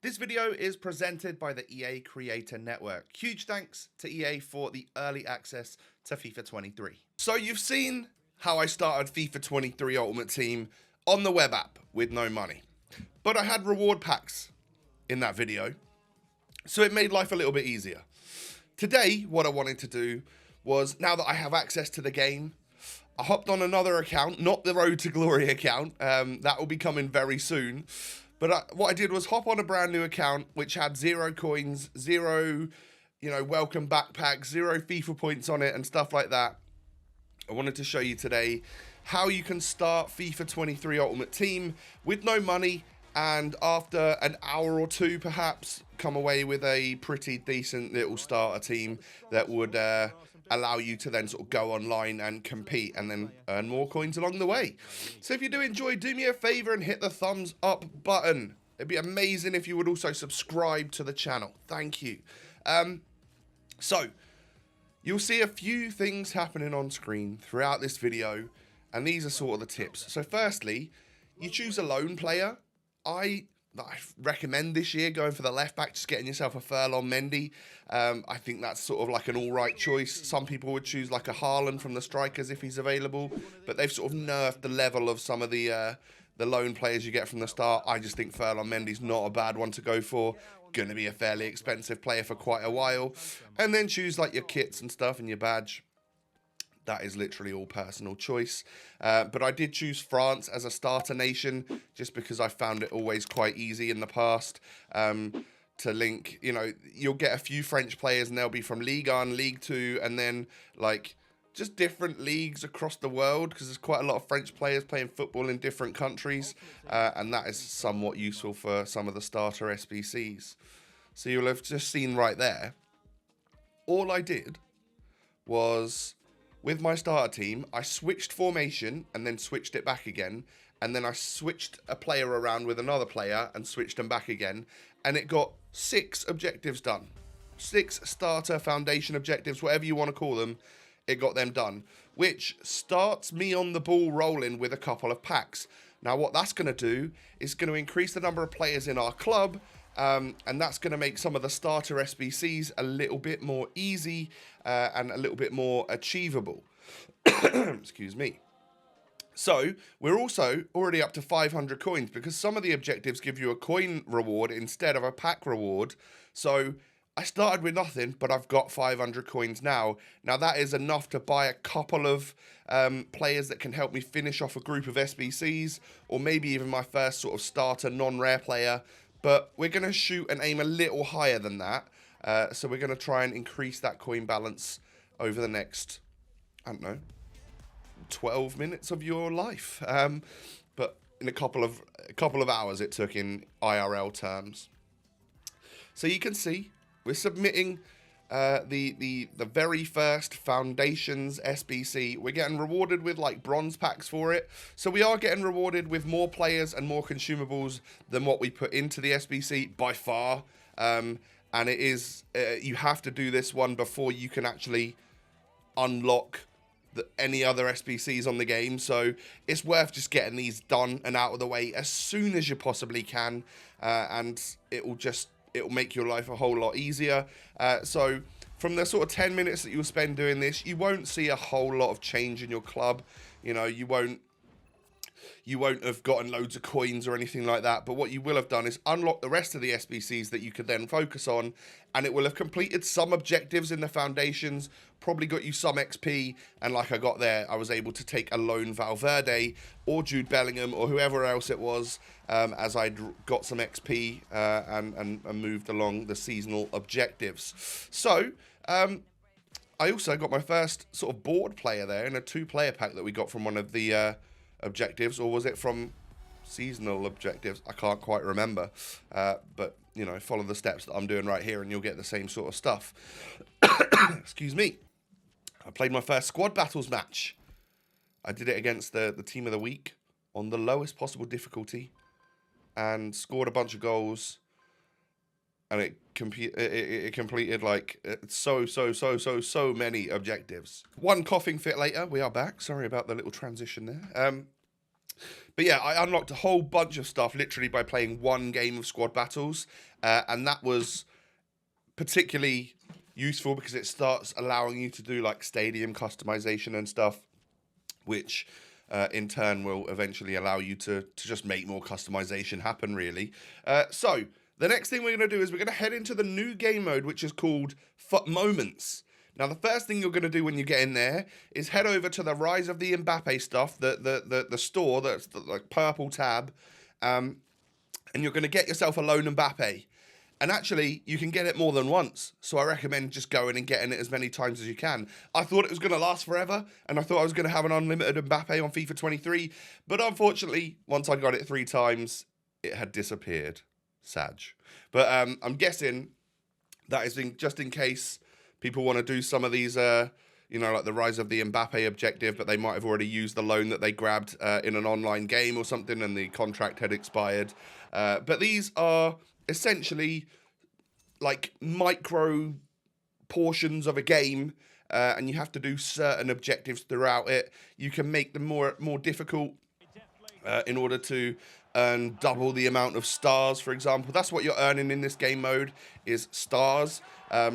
This video is presented by the EA Creator Network. Huge thanks to EA for the early access to FIFA 23. So you've seen how I started FIFA 23 Ultimate Team on the web app with no money. But I had reward packs in that video, so it made life a little bit easier. Today, what I wanted to do was, now that I have access to the game, I hopped on another account, not the Road to Glory account. That will be coming very soon. But what I did was hop on a brand new account, which had 0 coins, 0, welcome backpacks, 0 FIFA points on it and stuff like that. I wanted to show you today how you can start FIFA 23 Ultimate Team with no money, and after an hour or two perhaps come away with a pretty decent little starter team that would allow you to then sort of go online and compete and then earn more coins along the way. So if you do enjoy, do me a favor and hit the thumbs up button. It'd be amazing if you would also subscribe to the channel. Thank you. So you'll see a few things happening on screen throughout this video, and these are sort of the tips. So firstly, you choose a lone player. I recommend this year going for the left back, just getting yourself a Furlong Mendy. I think that's sort of like an all right choice. Some people would choose like a Haaland from the strikers if he's available, but they've sort of nerfed the level of some of the lone players you get from the start. I just think Furlong Mendy's not a bad one to go for. Going to be a fairly expensive player for quite a while. And then choose like your kits and stuff and your badge. That is literally all personal choice. But I did choose France as a starter nation just because I found it always quite easy in the past to link. You'll get a few French players and they'll be from Ligue 1, Ligue 2, and then like just different leagues across the world, because there's quite a lot of French players playing football in different countries. And that is somewhat useful for some of the starter SBCs. So you'll have just seen right there, all I did was, with my starter team, I switched formation and then switched it back again. And then I switched a player around with another player and switched them back again. And it got 6 objectives done. 6 starter foundation objectives, whatever you want to call them. It got them done, which starts me on the ball rolling with a couple of packs. Now, what that's going to do is going to increase the number of players in our club. And that's going to make some of the starter SBCs a little bit more easy and a little bit more achievable. Excuse me. So we're also already up to 500 coins because some of the objectives give you a coin reward instead of a pack reward. So I started with nothing, but I've got 500 coins now. Now that is enough to buy a couple of players that can help me finish off a group of SBCs, or maybe even my first sort of starter non-rare player. But we're going to shoot and aim a little higher than that. So we're going to try and increase that coin balance over the next, 12 minutes of your life. But in a couple of hours it took in IRL terms. So you can see we're submitting the very first Foundations SBC. We're getting rewarded with like bronze packs for it. So we are getting rewarded with more players and more consumables than what we put into the SBC by far. And it is, you have to do this one before you can actually unlock any other SBCs on the game. So it's worth just getting these done and out of the way as soon as you possibly can. And it'll make your life a whole lot easier. So from the sort of 10 minutes that you'll spend doing this, you won't see a whole lot of change in your club. You won't have gotten loads of coins or anything like that. But what you will have done is unlock the rest of the SBCs that you could then focus on. And it will have completed some objectives in the Foundations, probably got you some XP. And like I got there, I was able to take a lone Valverde or Jude Bellingham or whoever else it was, as I got some XP and moved along the seasonal objectives. So I also got my first sort of board player there in a 2-player pack that we got from one of the objectives, or was it from seasonal objectives? I can't quite remember, but follow the steps that I'm doing right here and you'll get the same sort of stuff. Excuse me. I played my first squad battles match. I did it against the team of the week on the lowest possible difficulty and scored a bunch of goals, and it completed like so many objectives. One coughing fit later, we are back. Sorry about the little transition there. But yeah, I unlocked a whole bunch of stuff literally by playing one game of squad battles, and that was particularly useful because it starts allowing you to do like stadium customization and stuff, which in turn will eventually allow you to just make more customization happen, really. So the next thing we're going to do is we're going to head into the new game mode, which is called FUT Moments. Now, the first thing you're going to do when you get in there is head over to the Rise of the Mbappe stuff, the store, that's the like purple tab, and you're going to get yourself a lone Mbappe. And actually, you can get it more than once, so I recommend just going and getting it as many times as you can. I thought it was going to last forever, and I thought I was going to have an unlimited Mbappe on FIFA 23, but unfortunately, once I got it 3 times, it had disappeared. Sag. But I'm guessing that is just in case people want to do some of these, like the Rise of the Mbappe objective, but they might have already used the loan that they grabbed in an online game or something, and the contract had expired. But these are essentially like micro portions of a game, and you have to do certain objectives throughout it. You can make them more difficult in order to earn double the amount of stars, for example. That's what you're earning in this game mode, is stars.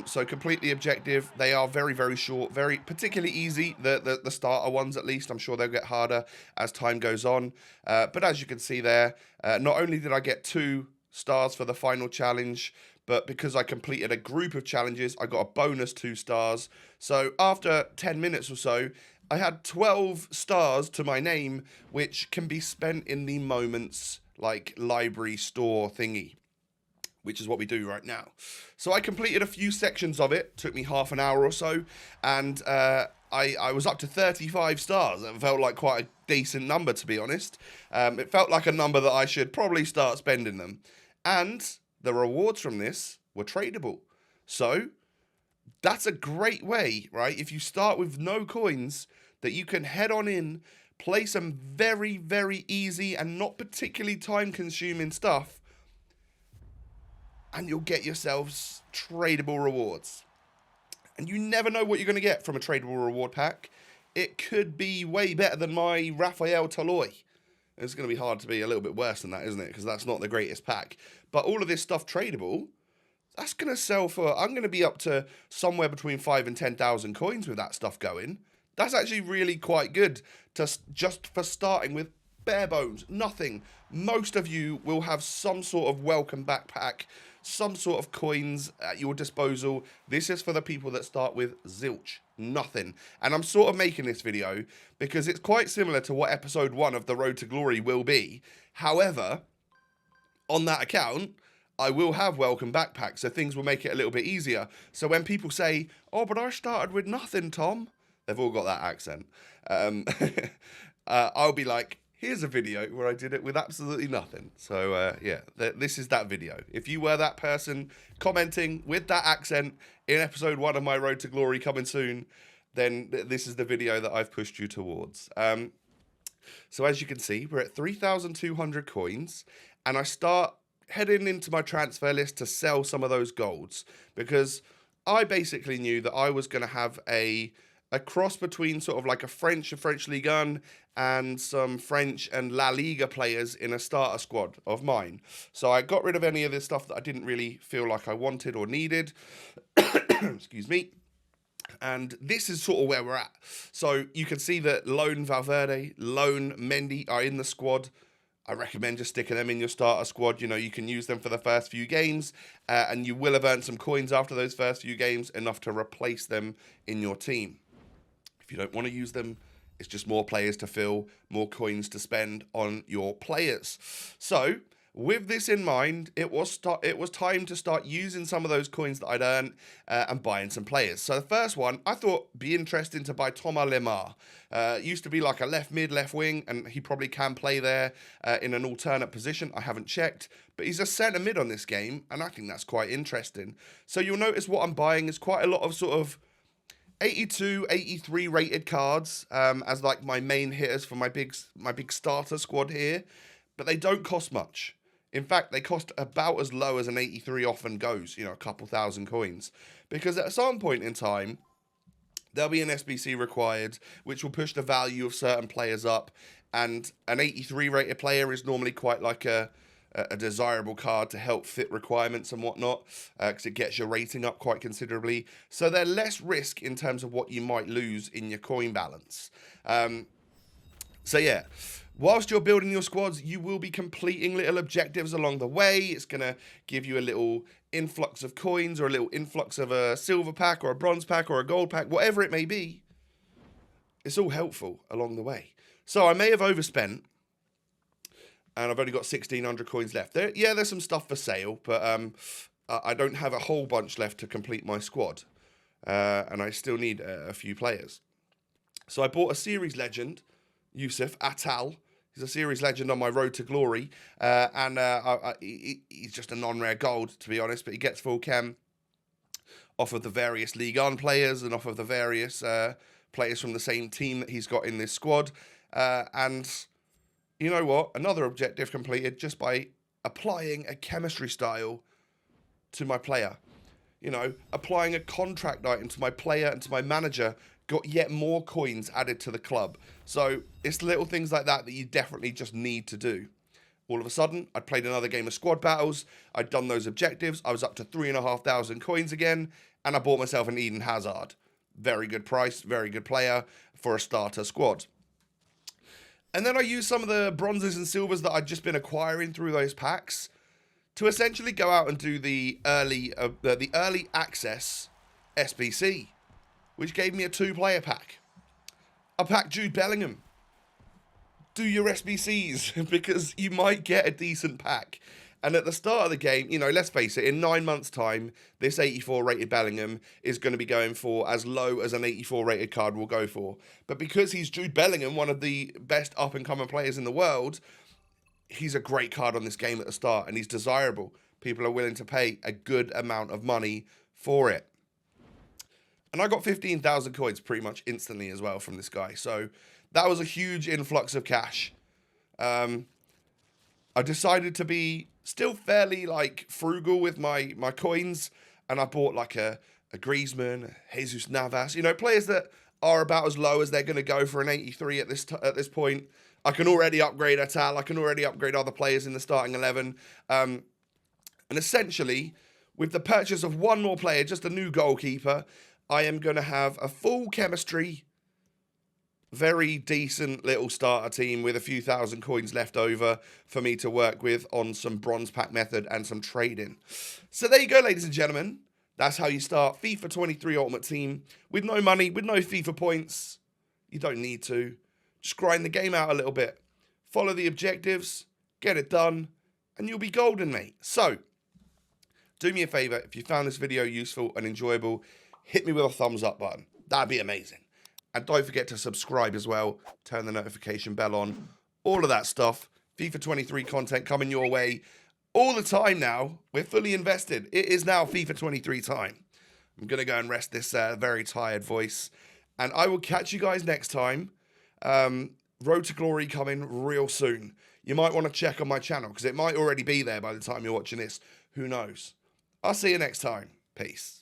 So completely objective. They are very, very short, very particularly easy. The starter ones, at least. I'm sure they'll get harder as time goes on. But as you can see there, not only did I get 2 stars for the final challenge, but because I completed a group of challenges, I got a bonus 2 stars. So after 10 minutes or so, I had 12 stars to my name, which can be spent in the Moments like library store thingy, which is what we do right now. So I completed a few sections of it, took me half an hour or so, and I was up to 35 stars. It felt like quite a decent number, to be honest. It felt like a number that I should probably start spending them. And the rewards from this were tradable. So that's a great way, right? If you start with no coins, that you can head on in, play some very, very easy and not particularly time-consuming stuff, and you'll get yourselves tradable rewards. And you never know what you're going to get from a tradable reward pack. It could be way better than my Raphael Toloi. It's going to be hard to be a little bit worse than that, isn't it? Because that's not the greatest pack. But all of this stuff tradable, that's going to sell for... I'm going to be up to somewhere between 5,000 and 10,000 coins with that stuff going. That's actually really quite good just for starting with bare bones, nothing. Most of you will have some sort of welcome backpack, some sort of coins at your disposal. This is for the people that start with zilch, nothing. And I'm sort of making this video because it's quite similar to what episode 1 of The Road to Glory will be. However, on that account, I will have welcome backpacks, so things will make it a little bit easier. So when people say, oh, but I started with nothing, Tom. They've all got that accent. I'll be like, here's a video where I did it with absolutely nothing. So, this is that video. If you were that person commenting with that accent in episode 1 of my Road to Glory coming soon, then this is the video that I've pushed you towards. So as you can see, we're at 3,200 coins, and I start heading into my transfer list to sell some of those golds, because I basically knew that I was going to have a cross between sort of like a French Ligue 1 and some French and La Liga players in a starter squad of mine. So I got rid of any of this stuff that I didn't really feel like I wanted or needed. Excuse me. And this is sort of where we're at. So you can see that lone Valverde, lone Mendy are in the squad. I recommend just sticking them in your starter squad. You know, you can use them for the first few games, and you will have earned some coins after those first few games, enough to replace them in your team. If you don't want to use them, it's just more players to fill, more coins to spend on your players. So, with this in mind, it was time to start using some of those coins that I'd earned and buying some players. So the first one, I thought be interesting to buy Thomas Lemar. Used to be like a left mid, left wing, and he probably can play there in an alternate position. I haven't checked, but he's a centre mid on this game, and I think that's quite interesting. So you'll notice what I'm buying is quite a lot of sort of 82, 83 rated cards as like my main hitters for my big starter squad here, but they don't cost much. In fact, they cost about as low as an 83 often goes, you know, a couple thousand coins. Because at some point in time, there'll be an SBC required, which will push the value of certain players up. And an 83 rated player is normally quite like a desirable card to help fit requirements and whatnot, because it gets your rating up quite considerably. So they're less risk in terms of what you might lose in your coin balance. So yeah, whilst you're building your squads, you will be completing little objectives along the way. It's going to give you a little influx of coins or a little influx of a silver pack or a bronze pack or a gold pack, whatever it may be. It's all helpful along the way. So I may have overspent, and I've only got 1,600 coins left. There's some stuff for sale, but I don't have a whole bunch left to complete my squad. And I still need a few players. So I bought a series legend, Yusuf Atal. He's a series legend on my road to glory. He's just a non-rare gold, to be honest, but he gets full chem off of the various League On players and off of the various players from the same team that he's got in this squad. And you know what? Another objective completed just by applying a chemistry style to my player. You know, applying a contract item to my player and to my manager got yet more coins added to the club. So it's little things like that that you definitely just need to do. All of a sudden, I'd played another game of squad battles. I'd done those objectives. I was up to 3,500 coins again, and I bought myself an Eden Hazard. Very good price, very good player for a starter squad. And then I used some of the bronzes and silvers that I'd just been acquiring through those packs to essentially go out and do the early access SBC, which gave me a 2-player pack. I packed Jude Bellingham. Do your SBCs, because you might get a decent pack. And at the start of the game, you know, let's face it, in 9 months' time, this 84 rated Bellingham is going to be going for as low as an 84 rated card will go for. But because he's Jude Bellingham, one of the best up-and-coming players in the world, he's a great card on this game at the start, and he's desirable. People are willing to pay a good amount of money for it. And I got 15,000 coins pretty much instantly as well from this guy. So that was a huge influx of cash. I decided to be still fairly like frugal with my coins, and I bought like a Griezmann, Jesus Navas, you know, players that are about as low as they're going to go for an 83 at this point. I can already upgrade Atal. I can already upgrade other players in the starting 11. And essentially, with the purchase of one more player, just a new goalkeeper, I am going to have a full chemistry, very decent little starter team with a few thousand coins left over for me to work with on some bronze pack method and some trading. So there you go, ladies and gentlemen. That's how you start FIFA 23 Ultimate Team with no money, with no FIFA points. You don't need to. Just grind the game out a little bit. Follow the objectives, get it done, and you'll be golden, mate. So, do me a favor, if you found this video useful and enjoyable, hit me with a thumbs up button. That'd be amazing. And don't forget to subscribe as well. Turn the notification bell on. All of that stuff. FIFA 23 content coming your way all the time now. We're fully invested. It is now FIFA 23 time. I'm going to go and rest this very tired voice. And I will catch you guys next time. Road to Glory coming real soon. You might want to check on my channel because it might already be there by the time you're watching this. Who knows? I'll see you next time. Peace.